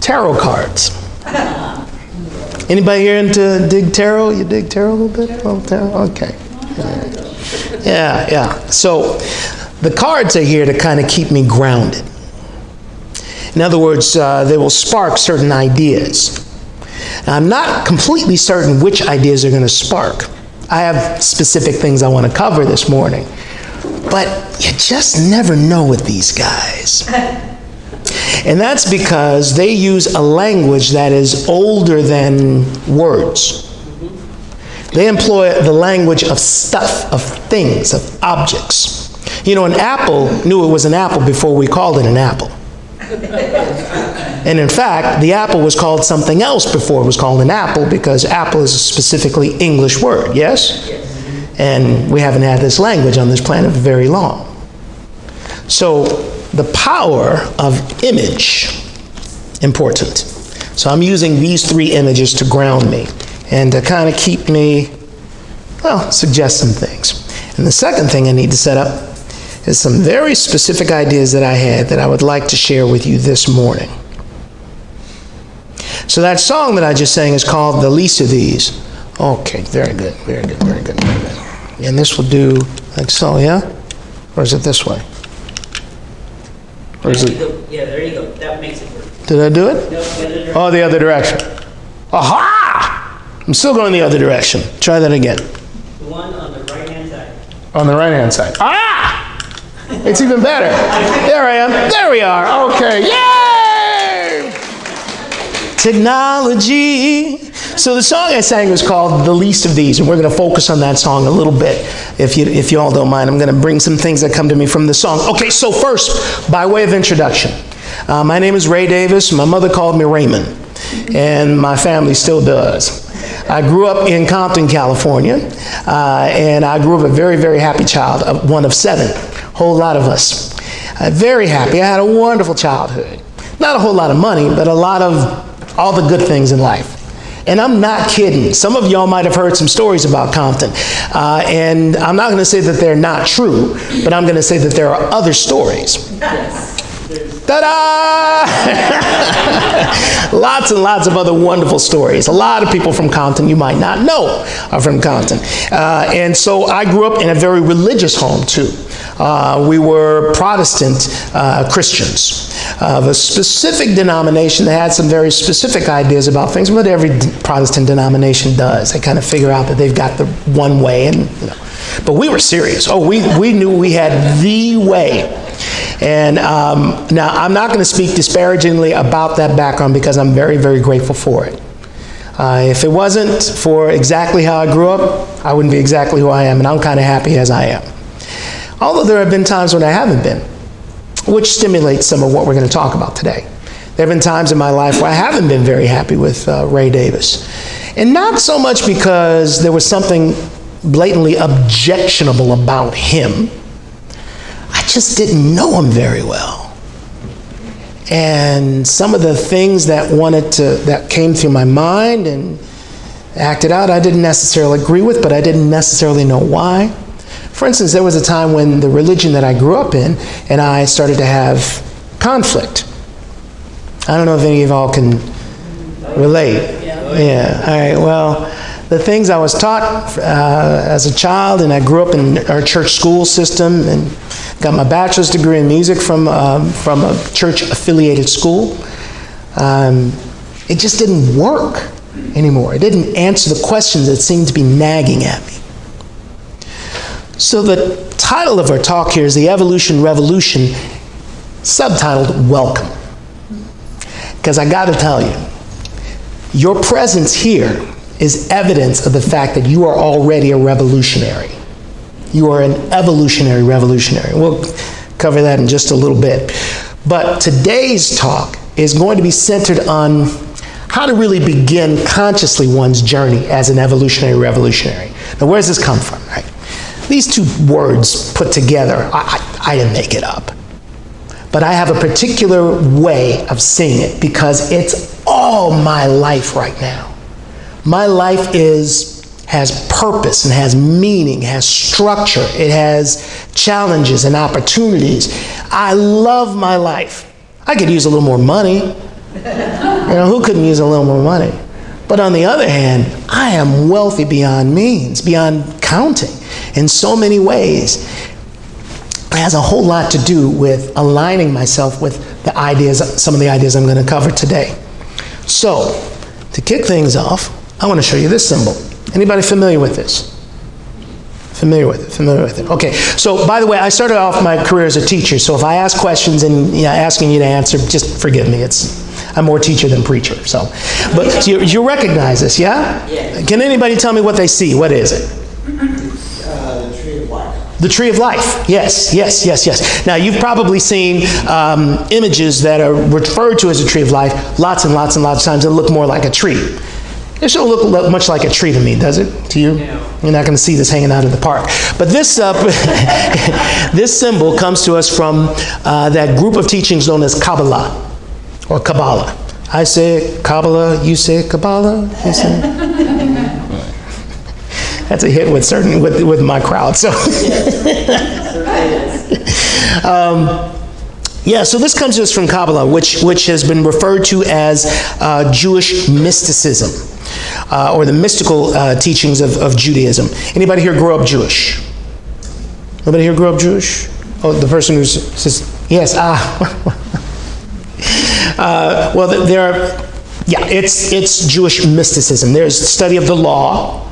tarot cards. Anybody here into dig tarot? You dig tarot a little bit? Oh, tarot? Okay. Yeah. So the cards are here to kind of keep me grounded. In other words, they will spark certain ideas. Now, I'm not completely certain which ideas are going to spark. I have specific things I want to cover this morning. But you just never know with these guys. And that's because they use a language that is older than words. They employ the language of stuff, of things, of objects. You know, an apple knew it was an apple before we called it an apple. And in fact, the apple was called something else before it was called an apple, because apple is a specifically English word, yes? And we haven't had this language on this planet for very long. So the power of image, important. So I'm using these three images to ground me and to kind of keep me, well, suggest some things. And the second thing I need to set up is some very specific ideas that I had that I would like to share with you this morning. So that song that I just sang is called The Least of These. Okay, very good. And this will do like so, yeah? Or is it this way? Or is it? Yeah, there you go. That makes it work. Did I do it? No, the other direction. Oh, the other direction. Aha! I'm still going the other direction. Try that again. The one on the right-hand side. On the right-hand side. Ah! It's even better. There I am. There we are. Okay. Yay! Technology. So the song I sang was called The Least of These, and we're going to focus on that song a little bit. If you all don't mind, I'm going to bring some things that come to me from the song. Okay, so first, by way of introduction, my name is Ray Davis. My mother called me Raymond, and my family still does. I grew up in Compton, California, and I grew up a very, very happy child, one of 7, whole lot of us. Very happy. I had a wonderful childhood. Not a whole lot of money, but a lot of all the good things in life. And I'm not kidding. Some of y'all might have heard some stories about Compton. And I'm not going to say that they're not true, but I'm going to say that there are other stories. Yes. Ta-da! Lots and lots of other wonderful stories. A lot of people from Compton you might not know are from Compton. And so I grew up in a very religious home too. We were Protestant Christians of a specific denomination that had some very specific ideas about things, but every Protestant denomination does. They kind of figure out that they've got the one way, and you know. But we were serious. Oh, we knew we had the way. And now I'm not going to speak disparagingly about that background because I'm very, very grateful for it. If it wasn't for exactly how I grew up, I wouldn't be exactly who I am, and I'm kind of happy as I am. Although there have been times when I haven't been, which stimulates some of what we're going to talk about today. There have been times in my life where I haven't been very happy with Ray Davis. And not so much because there was something blatantly objectionable about him. I just didn't know him very well. And some of the things that came through my mind and acted out, I didn't necessarily agree with, but I didn't necessarily know why. For instance, there was a time when the religion that I grew up in and I started to have conflict. I don't know if any of y'all can relate. Yeah. All right. Well, the things I was taught as a child, and I grew up in our church school system and got my bachelor's degree in music from a church-affiliated school. It just didn't work anymore. It didn't answer the questions that seemed to be nagging at me. So the title of our talk here is The Evolution Revolution, subtitled Welcome. Because I got to tell you, your presence here is evidence of the fact that you are already a revolutionary. You are an evolutionary revolutionary. We'll cover that in just a little bit. But today's talk is going to be centered on how to really begin consciously one's journey as an evolutionary revolutionary. Now, where does this come from, right? These two words put together, I didn't make it up. But I have a particular way of seeing it because it's all my life right now. My life has purpose and has meaning, has structure. It has challenges and opportunities. I love my life. I could use a little more money. Who couldn't use a little more money? But on the other hand, I am wealthy beyond means, beyond counting, in so many ways. It has a whole lot to do with aligning myself with the ideas, some of the ideas I'm going to cover today. So, to kick things off, I want to show you this symbol. Anybody familiar with this? Familiar with it. Okay, so by the way, I started off my career as a teacher, so if I ask questions and asking you to answer, just forgive me. I'm more teacher than preacher, so. But so you recognize this, yeah? Yeah. Can anybody tell me what they see? What is it? The tree of life. The tree of life. Yes. Now, you've probably seen images that are referred to as a tree of life lots and lots of times that look more like a tree. It shouldn't look much like a tree to me, does it? To you? No. You're not going to see this hanging out in the park. But this this symbol comes to us from that group of teachings known as Kabbalah, or Kabbalah. I say Kabbalah, you say Kabbalah, you say... That's a hit with my crowd. So, so this comes to us from Kabbalah, which has been referred to as Jewish mysticism, or the mystical teachings of Judaism. Anybody here grow up Jewish? Nobody here grew up Jewish? Oh, the person who says yes. Well, it's Jewish mysticism. There's study of the law.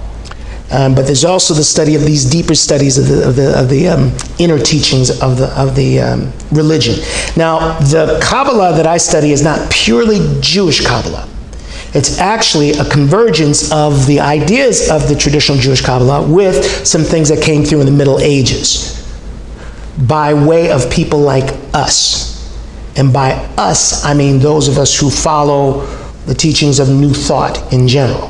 But there's also the study of these deeper studies of the inner teachings of the religion. Now, the Kabbalah that I study is not purely Jewish Kabbalah. It's actually a convergence of the ideas of the traditional Jewish Kabbalah with some things that came through in the Middle Ages by way of people like us. And by us, I mean those of us who follow the teachings of New Thought in general.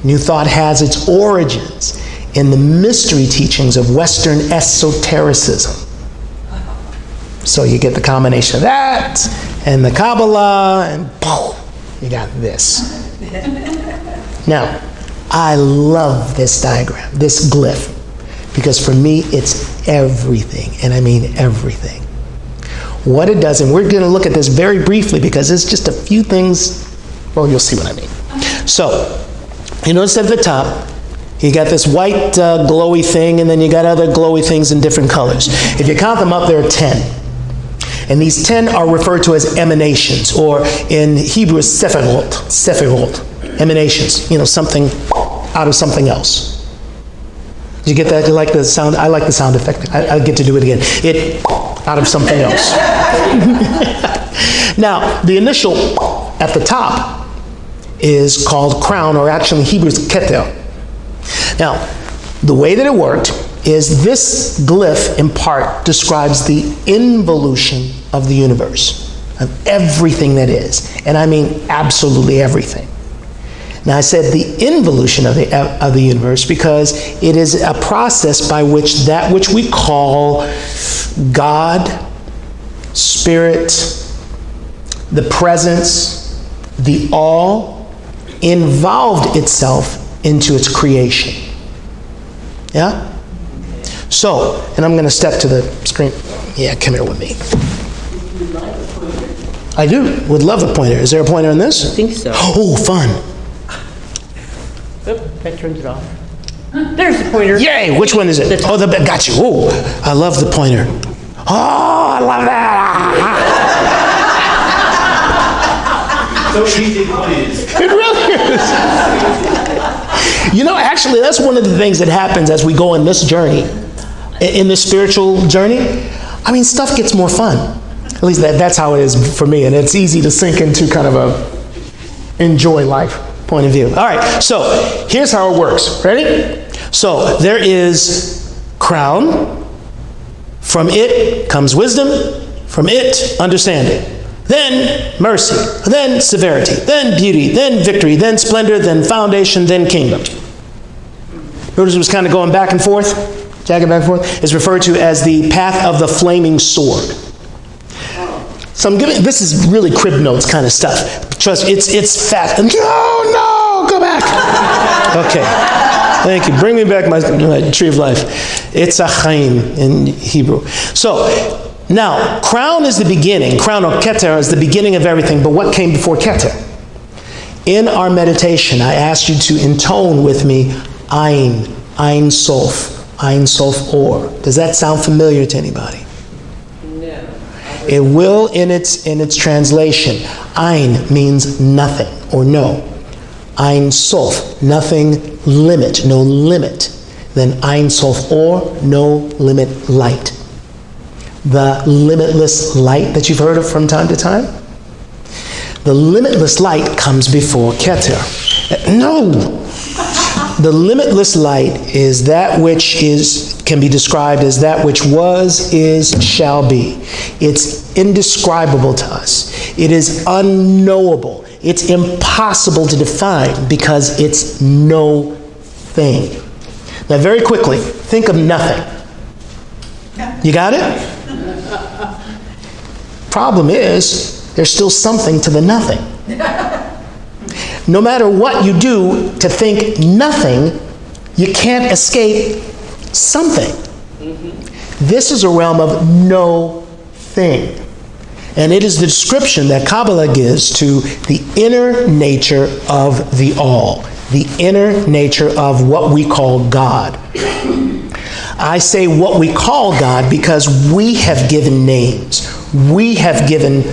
New Thought has its origins in the mystery teachings of Western esotericism. So you get the combination of that and the Kabbalah, and boom, you got this. Now, I love this diagram, this glyph, because for me, it's everything, and I mean everything. What it does, and we're going to look at this very briefly because it's just a few things, well, you'll see what I mean. So, you notice at the top, you got this white glowy thing, and then you got other glowy things in different colors. If you count them up, there are 10. And these 10 are referred to as emanations, or in Hebrew, sephirot, emanations, something out of something else. Did you get that? You like the sound? I like the sound effect. I get to do it again. It out of something else. Now, the initial at the top is called crown, or actually in Hebrew is keter. Now, the way that it worked is this glyph in part describes the involution of the universe, of everything that is. And I mean absolutely everything. Now I said the involution of the universe because it is a process by which that which we call God, Spirit, the presence, the all, involved itself into its creation. Yeah? So, and I'm going to step to the screen. Yeah, come here with me. I do. Would love a pointer. Is there a pointer in this? I think so. Oh, fun. Oop, that turns it off. There's the pointer. Yay! Which one is it? Oh, got you. Oh, I love the pointer. Oh, I love that. So easy it is. It really is. Actually, that's one of the things that happens as we go in this journey, in this spiritual journey. I mean, stuff gets more fun. At least that's how it is for me, and it's easy to sink into kind of a enjoy life point of view. All right, so here's how it works. Ready? So there is crown. From it comes wisdom. From it, understanding. Then mercy. Then severity. Then beauty. Then victory. Then splendor. Then foundation. Then kingdom. Notice it was kind of going back and forth. Jagging back and forth. It's referred to as the path of the flaming sword. So I'm giving, this is really crib notes kind of stuff. Trust, it's fat. No, go back. Okay, thank you. Bring me back my tree of life. It's a chaim in Hebrew. So, Now, crown is the beginning. Crown, or keter, is the beginning of everything. But what came before keter? In our meditation, I asked you to intone with me Ein Sof Or. Does that sound familiar to anybody? No. It will in its translation. Ein means nothing or no. Ein Sof, nothing, limit, no limit. Then Ein Sof Or, no limit light. The limitless light that you've heard of from time to time? The limitless light comes before keter. No! The limitless light is that which can be described as that which was, is, shall be. It's indescribable to us. It is unknowable. It's impossible to define because it's no thing. Now, very quickly, think of nothing. You got it? Problem is, there's still something to the nothing. No matter what you do to think nothing, you can't escape something. This is a realm of no thing. And it is the description that Kabbalah gives to the inner nature of the all, the inner nature of what we call God. I say what we call God because we have given names. We have given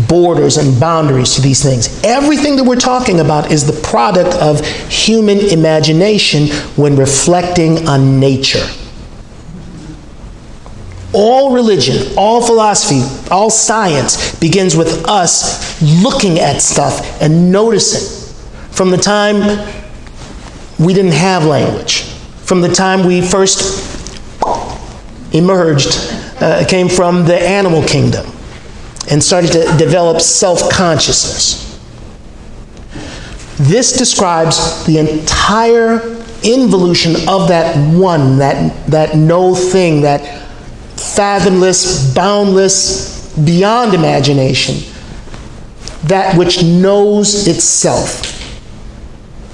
borders and boundaries to these things. Everything that we're talking about is the product of human imagination when reflecting on nature. All religion, all philosophy, all science begins with us looking at stuff and noticing. From the time we didn't have language, from the time we first emerged, came from the animal kingdom and started to develop self-consciousness. This describes the entire involution of that one, that no thing, that fathomless, boundless, beyond imagination, that which knows itself,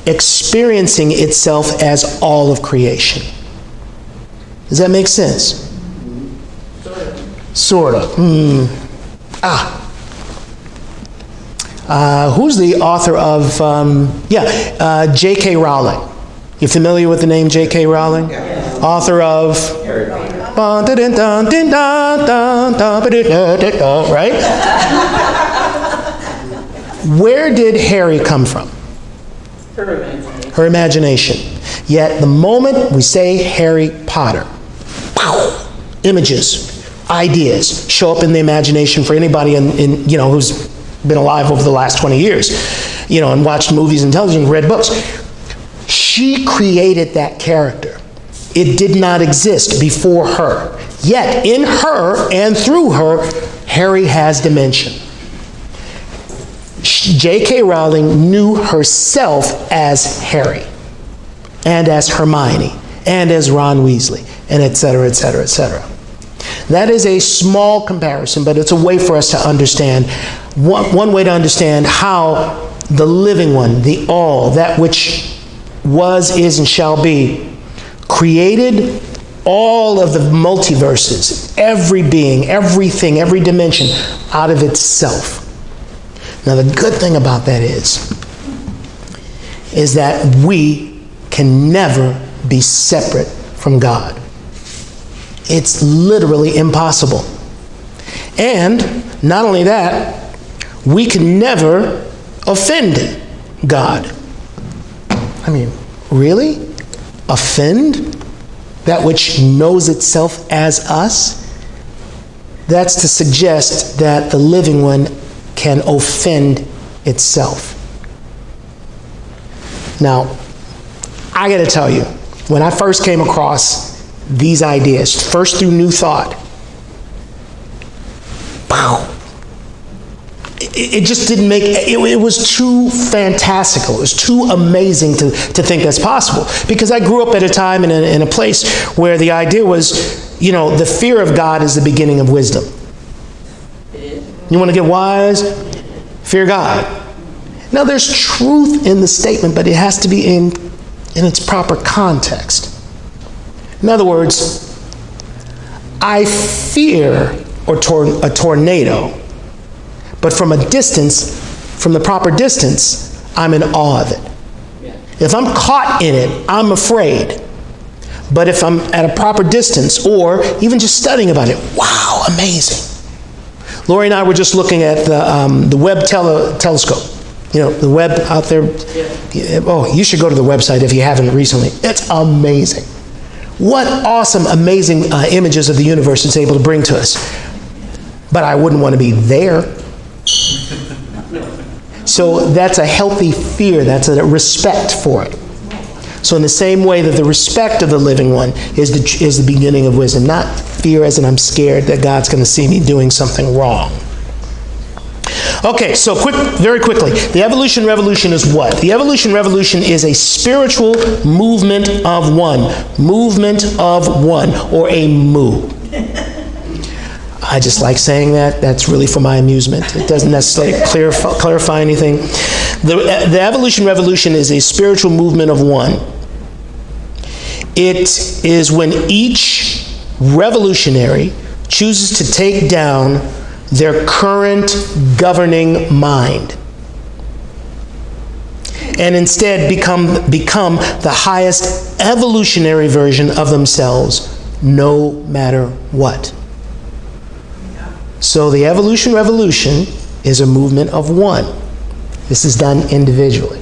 experiencing itself as all of creation. Does that make sense? Sort of. Who's the author of, J.K. Rowling? You familiar with the name J.K. Rowling? Yeah. Author of... Right? Where did Harry come from? Her imagination. Yet the moment we say Harry Potter, pow, images, ideas show up in the imagination for anybody in who's been alive over the last 20 years, and watched movies and television, read books. She created that character. It did not exist before her. Yet in her and through her, Harry has dimension. J.K. Rowling knew herself as Harry, and as Hermione, and as Ron Weasley, and et cetera, et cetera, et cetera. That is a small comparison, but it's a way for us to understand, one way to understand how the living one, the all, that which was, is, and shall be, created all of the multiverses, every being, everything, every dimension, out of itself. Now, the good thing about that is that we can never be separate from God. It's literally impossible. And not only that, we can never offend God. I mean, really? Offend that which knows itself as us? That's to suggest that the living one can offend itself. Now, I got to tell you, when I first came across these ideas, first through New Thought, wow, it just didn't make, it was too fantastical. It was too amazing to think that's possible. Because I grew up at a time in a place where the idea was, the fear of God is the beginning of wisdom. You want to get wise? Fear God. Now, there's truth in the statement, but it has to be in its proper context. In other words, I fear or a tornado. But from a distance, from the proper distance, I'm in awe of it. If I'm caught in it, I'm afraid. But if I'm at a proper distance, or even just studying about it, wow, amazing. Lori and I were just looking at the Webb telescope. You know, the Webb out there. Oh, you should go to the website if you haven't recently. It's amazing. What awesome, amazing images of the universe it's able to bring to us. But I wouldn't want to be there. So that's a healthy fear. That's a respect for it. So in the same way that the respect of the living one is the beginning of wisdom, not fear as in I'm scared that God's going to see me doing something wrong. Okay, so very quickly, the evolution revolution is what? The evolution revolution is a spiritual movement of one, or a moo. I just like saying that. That's really for my amusement. It doesn't necessarily clarify anything. The evolution revolution is a spiritual movement of one. It is when each revolutionary chooses to take down their current governing mind and instead become the highest evolutionary version of themselves, no matter what. So the evolution revolution is a movement of one. This is done individually,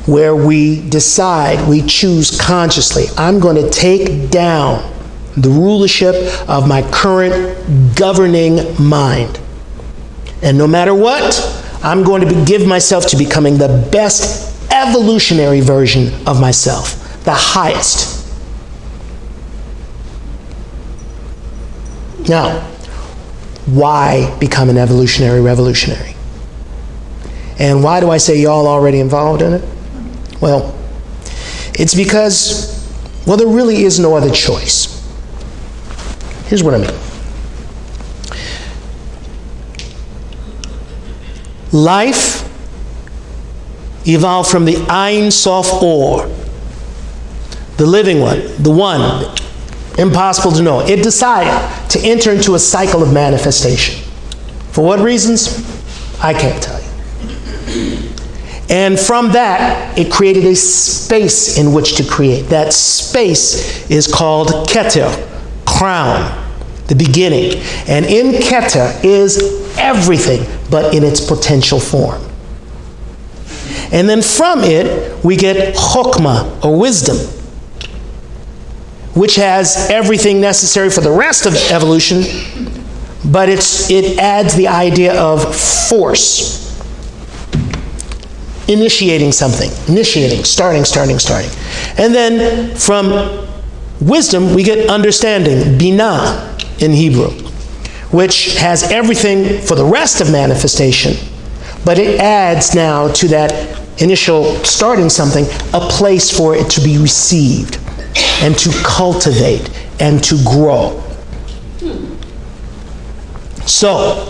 where we decide, we choose consciously, I'm going to take down the rulership of my current governing mind. And no matter what, I'm going to give myself to becoming the best evolutionary version of myself, the highest. Now, why become an evolutionary revolutionary? And why do I say y'all already involved in it? Well, it's because, well, there really is no other choice. Here's what I mean. Life evolved from the Ein Sof Or, the living one, the one, impossible to know. It decided to enter into a cycle of manifestation. For what reasons? I can't tell you. And from that, it created a space in which to create. That space is called Keter, crown, the beginning. And in Keter is everything, but in its potential form. And then from it, we get Chokmah, or wisdom, which has everything necessary for the rest of evolution, but it adds the idea of force. Initiating something, starting. And then from wisdom, we get understanding, binah in Hebrew, which has everything for the rest of manifestation, but it adds now to that initial starting something, a place for it to be received and to cultivate and to grow. So,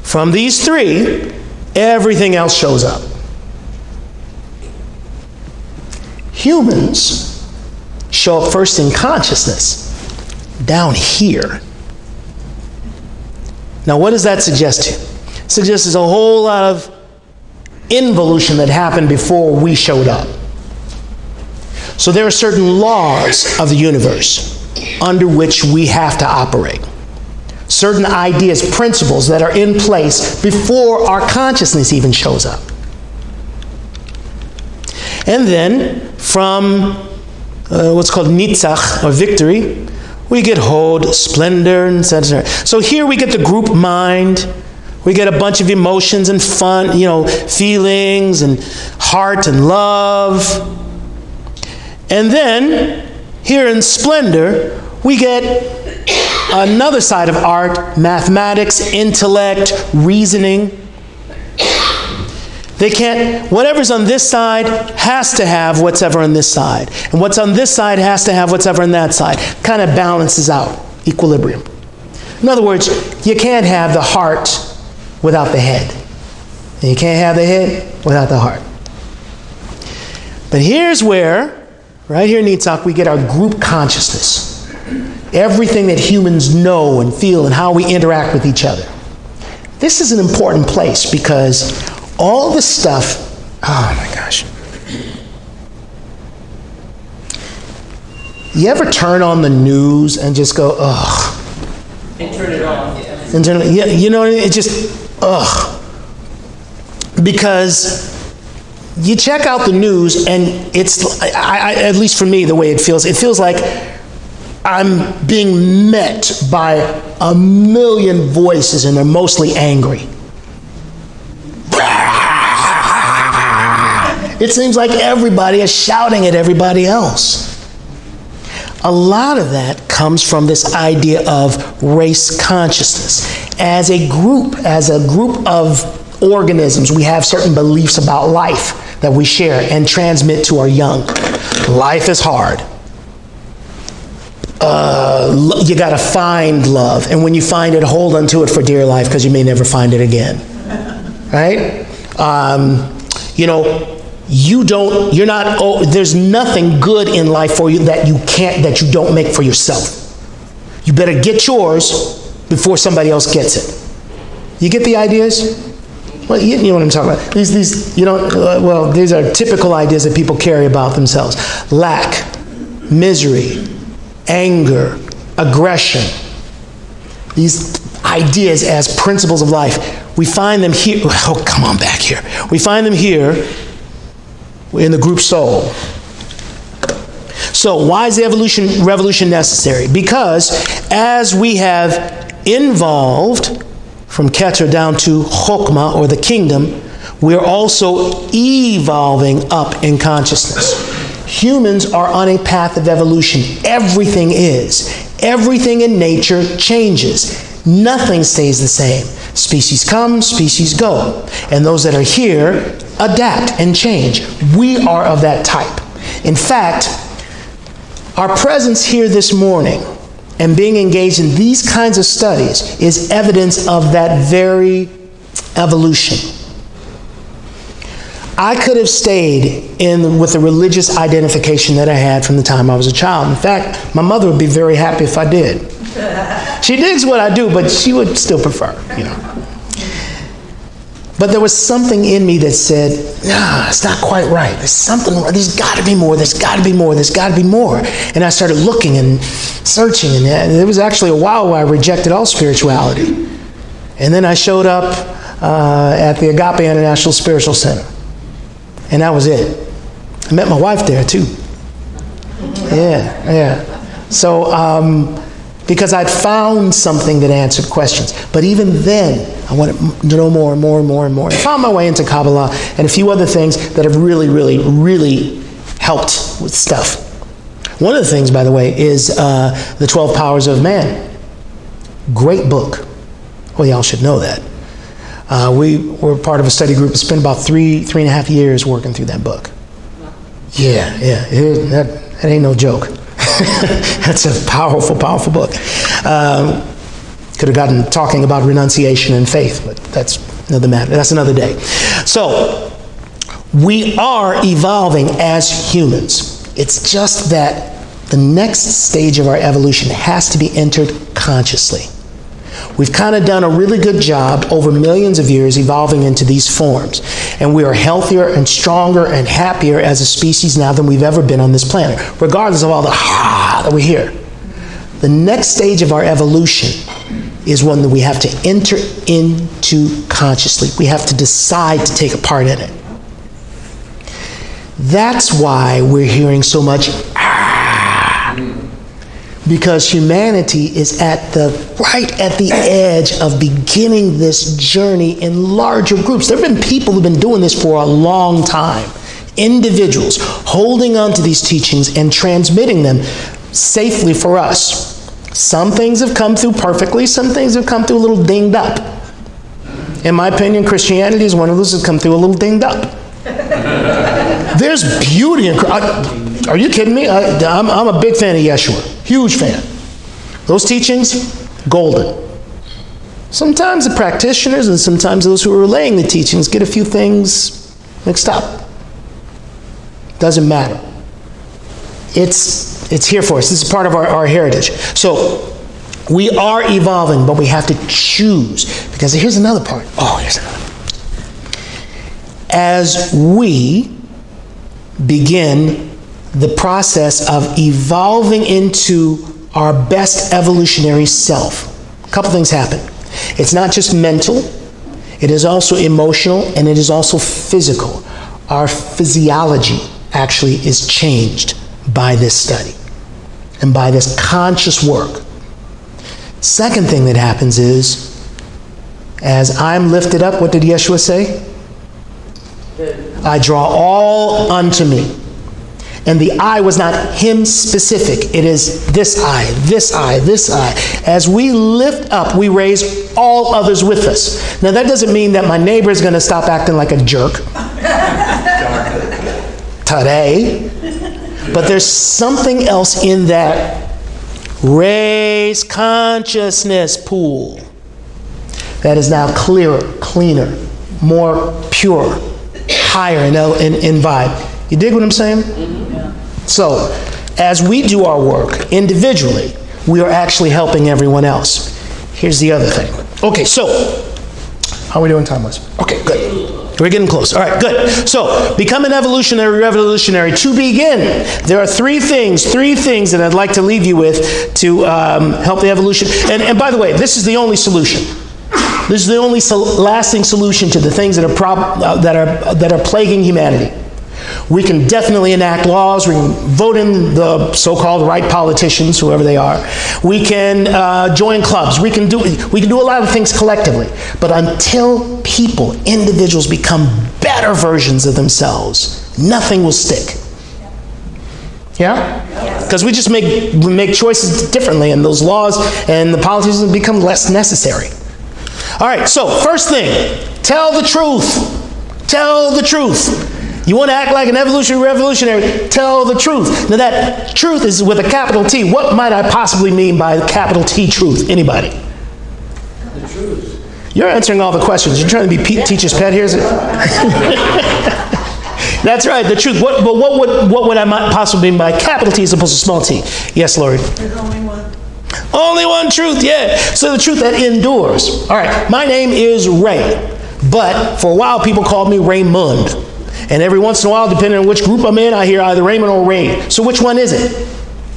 from these three, everything else shows up. Humans show up first in consciousness, down here. Now, what does that suggest to you? It suggests there's a whole lot of involution that happened before we showed up. So there are certain laws of the universe under which we have to operate. Certain ideas, principles that are in place before our consciousness even shows up. And then from what's called nitzach, or victory, we get hod, splendor, and etc. So here we get the group mind. We get a bunch of emotions and fun, feelings and heart and love. And then here in splendor, we get another side of art, mathematics, intellect, reasoning. They can't, whatever's on this side has to have what's ever on this side. And what's on this side has to have what's ever on that side. Kind of balances out, equilibrium. In other words, you can't have the heart without the head. And you can't have the head without the heart. But here's where, right here in Nitzach, we get our group consciousness. everything that humans know and feel and how we interact with each other. This is an important place because all the stuff, oh my gosh. You ever turn on the news and just go, ugh? And turn it off. And turn, yeah, you know, it just, ugh. Because you check out the news and it's, at least for me, the way it feels like I'm being met by a million voices and they're mostly angry. It seems like everybody is shouting at everybody else. A lot of that comes from this idea of race consciousness. As a group of organisms, we have certain beliefs about life that we share and transmit to our young. Life is hard. You gotta find love, and when you find it, hold onto it for dear life because you may never find it again. Right? There's nothing good in life for you that you don't make for yourself. You better get yours before somebody else gets it. You get the ideas? Well, you know what I'm talking about. These are typical ideas that people carry about themselves. Lack, misery, anger, aggression. These ideas as principles of life. We find them here. Oh, come on back here. We find them here in the group soul. So why is the revolution necessary? Because as we have evolved from Keter down to Chokmah, or the kingdom, we're also evolving up in consciousness. Humans are on a path of evolution. Everything is. Everything in nature changes. Nothing stays the same. Species come, species go. And those that are here adapt and change. We are of that type. In fact, our presence here this morning and being engaged in these kinds of studies is evidence of that very evolution. I could have stayed with the religious identification that I had from the time I was a child. In fact, my mother would be very happy if I did. She digs what I do, but she would still prefer, But there was something in me that said, nah, it's not quite right. There's something, there's got to be more, there's got to be more, there's got to be more. And I started looking and searching, and there was actually a while where I rejected all spirituality. And then I showed up at the Agape International Spiritual Center. And that was it. I met my wife there too. Yeah. So, because I'd found something that answered questions. But even then, I wanted to know more and more and more and more. I found my way into Kabbalah and a few other things that have really, really, really helped with stuff. One of the things, by the way, is The 12 Powers of Man. Great book. Well, y'all should know that. We were part of a study group that spent about three and a half years working through that book. Yeah. That ain't no joke. That's a powerful, powerful book. Could have gotten talking about renunciation and faith, but that's another matter. That's another day. So, we are evolving as humans. It's just that the next stage of our evolution has to be entered consciously. We've kind of done a really good job over millions of years evolving into these forms. And we are healthier and stronger and happier as a species now than we've ever been on this planet, regardless of all the that we hear. The next stage of our evolution is one that we have to enter into consciously. We have to decide to take a part in it. That's why we're hearing so much because humanity is right at the edge of beginning this journey in larger groups. There have been people who've been doing this for a long time. Individuals holding on to these teachings and transmitting them safely for us. Some things have come through perfectly, some things have come through a little dinged up. In my opinion, Christianity is one of those that's come through a little dinged up. There's beauty in Christ. Are you kidding me? I'm a big fan of Yeshua. Huge fan. Those teachings, golden. Sometimes the practitioners and sometimes those who are relaying the teachings get a few things mixed up. Doesn't matter. It's It's here for us. This is part of our heritage. So we are evolving, but we have to choose. Because here's another part. Here's another. As we begin the process of evolving into our best evolutionary self, a couple things happen. It's not just mental, it is also emotional, and it is also physical. Our physiology actually is changed by this study and by this conscious work. Second thing that happens is, as I'm lifted up, what did Yeshua say? I draw all unto me. And the I was not him specific. It is this I, this I, this I. As we lift up, we raise all others with us. Now that doesn't mean that my neighbor is going to stop acting like a jerk today. But there's something else in that raise consciousness pool that is now clearer, cleaner, more pure, higher in vibe. You dig what I'm saying? So, as we do our work individually, we are actually helping everyone else. Here's the other thing. Okay, so, how are we doing time-wise? Okay, good. We're getting close. All right, good. So, become an evolutionary revolutionary. To begin, there are three things that I'd like to leave you with to help the evolution. And by the way, this is the only solution. This is the only lasting solution to the things that are plaguing humanity. We can definitely enact laws. We can vote in the so-called right politicians, whoever they are. We can join clubs. We can do a lot of things collectively. But until people, individuals, become better versions of themselves, nothing will stick. Yeah? Because we just make choices differently, and those laws and the politicians become less necessary. All right, so first thing, tell the truth. Tell the truth. You want to act like an evolutionary revolutionary, tell the truth. Now that truth is with a capital T. What might I possibly mean by capital T truth? Anybody? The truth. You're answering all the questions. You're trying to be teacher's pet here, is it? That's right, the truth. What would I possibly mean by capital T as opposed to small t? Yes, Lord. There's only one. Only one truth, yeah. So the truth that endures. All right, my name is Ray, but for a while people called me Raymond. And every once in a while, depending on which group I'm in, I hear either Raymond or Ray. So which one is it?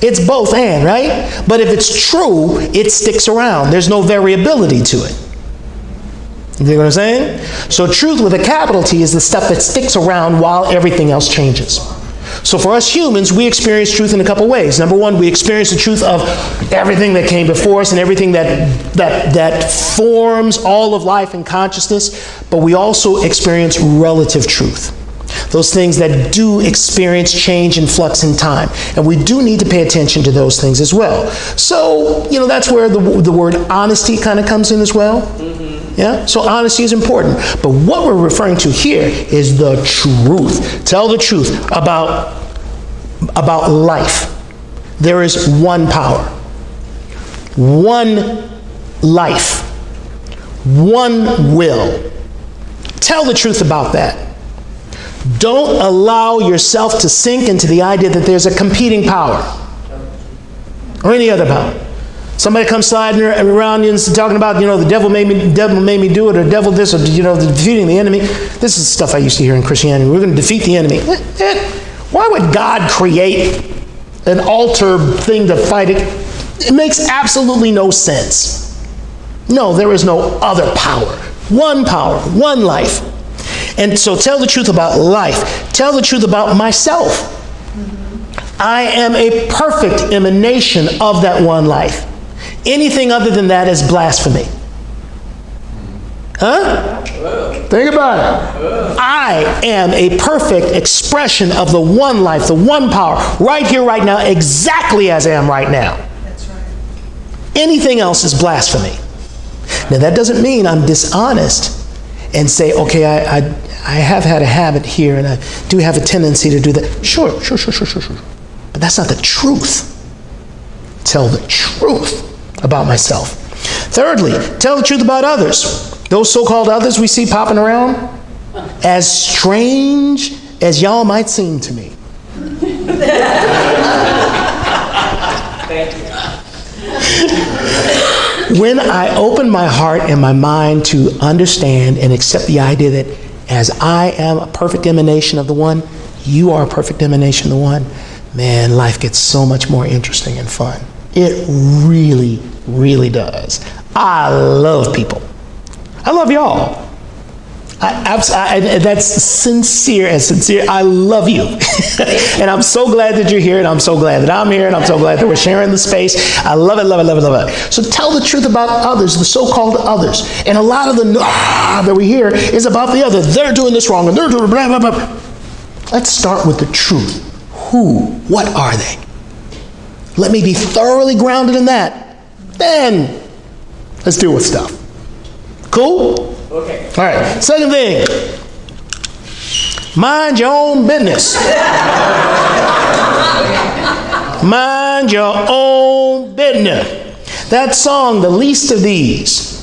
It's both and, right? But if it's true, it sticks around. There's no variability to it. You know what I'm saying? So truth with a capital T is the stuff that sticks around while everything else changes. So for us humans, we experience truth in a couple ways. Number one, we experience the truth of everything that came before us and everything that forms all of life and consciousness. But we also experience relative truth. Those things that do experience change and flux in time. And we do need to pay attention to those things as well. So, that's where the word honesty kind of comes in as well. Yeah? So honesty is important. But what we're referring to here is the truth. Tell the truth about life. There is one power, one life, one will. Tell the truth about that. Don't allow yourself to sink into the idea that there's a competing power or any other power. Somebody comes sliding around you and talking about, the devil made me do it, or devil this, or defeating the enemy. This is stuff I used to hear in Christianity. We're going to defeat the enemy. Why would God create an altar thing to fight it? It makes absolutely no sense. No, there is no other power. One power, one life. And so tell the truth about life. Tell the truth about myself. I am a perfect emanation of that one life. Anything other than that is blasphemy. Huh? Think about it. I am a perfect expression of the one life, the one power, right here, right now, exactly as I am right now. That's right. Anything else is blasphemy. Now that doesn't mean I'm dishonest and say, okay, I have had a habit here and I do have a tendency to do that. Sure. But that's not the truth. Tell the truth about myself. Thirdly, tell the truth about others. Those so-called others we see popping around, as strange as y'all might seem to me. When I open my heart and my mind to understand and accept the idea that as I am a perfect emanation of the one, you are a perfect emanation of the one, man, life gets so much more interesting and fun. It really, really does. I love people. I love y'all. That's sincere as sincere. I love you. And I'm so glad that you're here, and I'm so glad that I'm here, and I'm so glad that we're sharing the space. I love it, love it, love it, love it. So tell the truth about others, the so-called others. And a lot of the that we hear is about the other. They're doing this wrong, and they're doing blah, blah, blah. Let's start with the truth. Who? What are they? Let me be thoroughly grounded in that. Then, let's deal with stuff. Cool? Okay. All right. Second thing. Mind your own business. Mind your own business. That song, The Least of These,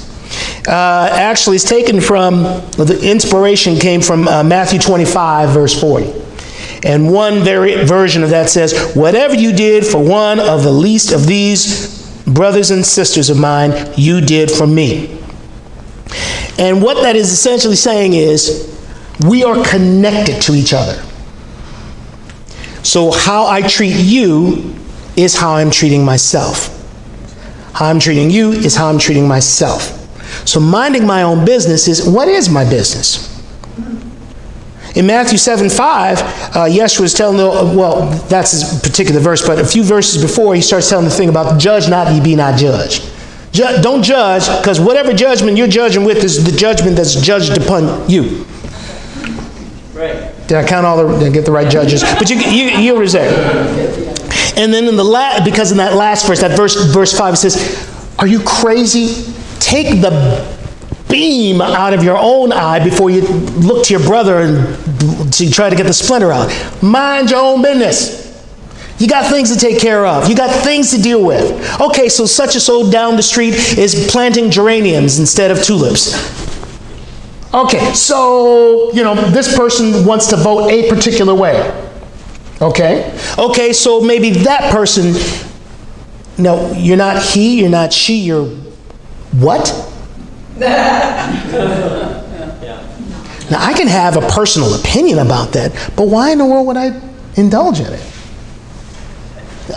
actually is taken from, the inspiration came from Matthew 25, verse 40. And one version of that says, whatever you did for one of the least of these brothers and sisters of mine, you did for me. And what that is essentially saying is, we are connected to each other. So how I treat you is how I'm treating myself. How I'm treating you is how I'm treating myself. So minding my own business is, what is my business? In Matthew 7:5, Yeshua was telling, well, that's his particular verse, but a few verses before, he starts telling the thing about, judge not, ye be not judged. Don't judge, because whatever judgment you're judging with is the judgment that's judged upon you. Right. Did I count did I get the right judges? But you were there. And then in because in that last verse, that verse 5, it says, are you crazy? Take the beam out of your own eye before you look to your brother and to try to get the splinter out. Mind your own business. You got things to take care of. You got things to deal with. Okay, so such and so down the street is planting geraniums instead of tulips. Okay, so, this person wants to vote a particular way. Okay, so maybe that person, no, you're not he, you're not she, you're what? Now, I can have a personal opinion about that, but why in the world would I indulge in it?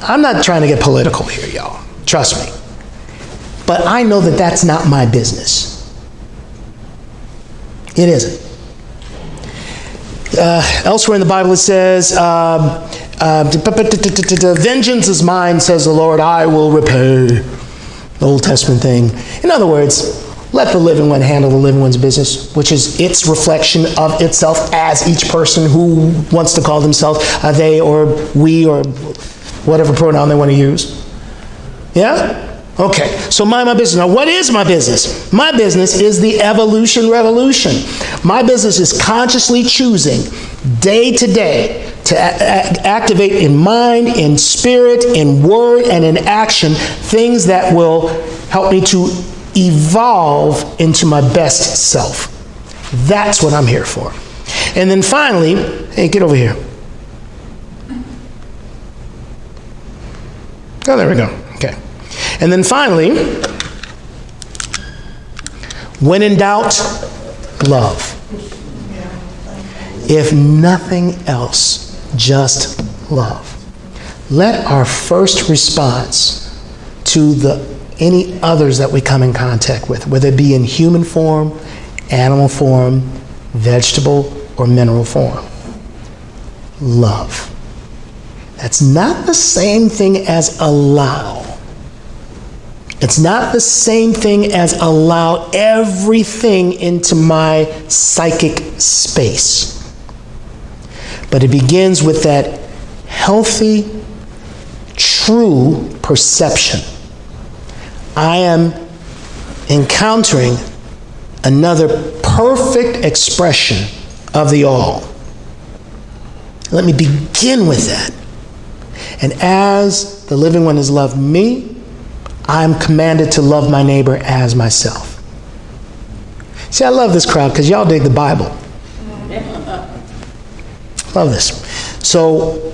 I'm not trying to get political here, y'all. Trust me. But I know that that's not my business. It isn't. Elsewhere in the Bible it says, vengeance is mine, says the Lord, I will repay. The Old Testament thing. In other words, let the living one handle the living one's business, which is its reflection of itself as each person who wants to call themselves they or we or whatever pronoun they want to use. Yeah? Okay, so mind my business. Now, what is my business? My business is the evolution revolution. My business is consciously choosing day to day to activate in mind, in spirit, in word, and in action things that will help me to evolve into my best self. That's what I'm here for. And then finally, hey, get over here. Oh, there we go. Okay. And then finally, when in doubt, love. If nothing else, just love. Let our first response to any others that we come in contact with, whether it be in human form, animal form, vegetable, or mineral form, love. That's not the same thing as allow. It's not the same thing as allow everything into my psychic space. But it begins with that healthy, true perception. I am encountering another perfect expression of the all. Let me begin with that. And as the living one has loved me, I am commanded to love my neighbor as myself. See, I love this crowd because y'all dig the Bible. Love this. So,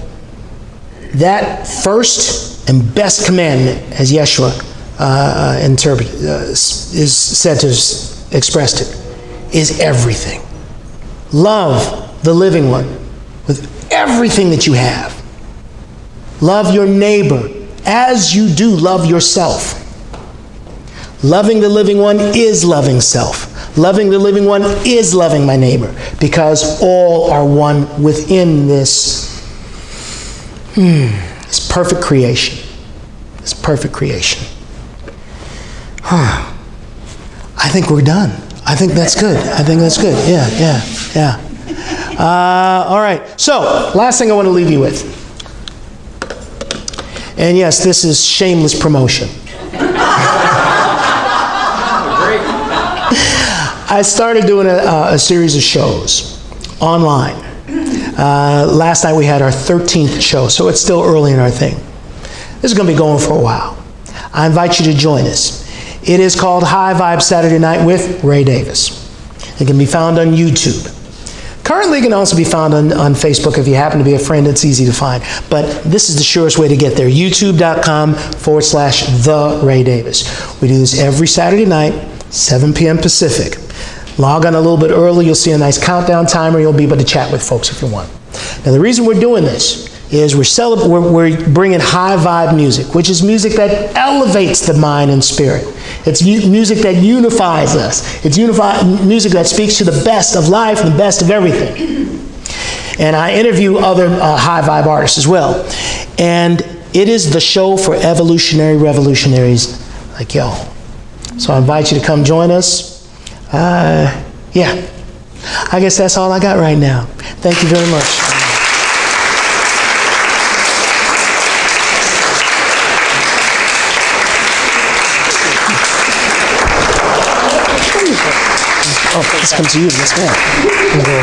that first and best commandment, as Yeshua is said to have expressed it, is everything. Love the living one with everything that you have. Love your neighbor as you do love yourself. Loving the living one is loving self. Loving the living one is loving my neighbor, because all are one within this perfect creation. This perfect creation. I think we're done. I think that's good. Yeah. All right. So, last thing I want to leave you with. And yes, this is shameless promotion. I started doing a series of shows online. Last night we had our 13th show, so it's still early in our thing. This is going to be going for a while. I invite you to join us. It is called High Vibe Saturday Night with Ray Davis. It can be found on YouTube. Currently, it can also be found on Facebook. If you happen to be a friend, it's easy to find. But this is the surest way to get there. YouTube.com/The Ray Davis. We do this every Saturday night, 7 p.m. Pacific. Log on a little bit early. You'll see a nice countdown timer. You'll be able to chat with folks if you want. Now, the reason we're doing this is we're bringing high vibe music, which is music that elevates the mind and spirit. It's music that unifies us. It's music that speaks to the best of life and the best of everything. And I interview other high vibe artists as well. And it is the show for evolutionary revolutionaries like y'all. So I invite you to come join us. Yeah. I guess that's all I got right now. Thank you very much. Oh, this comes to you. Let's go.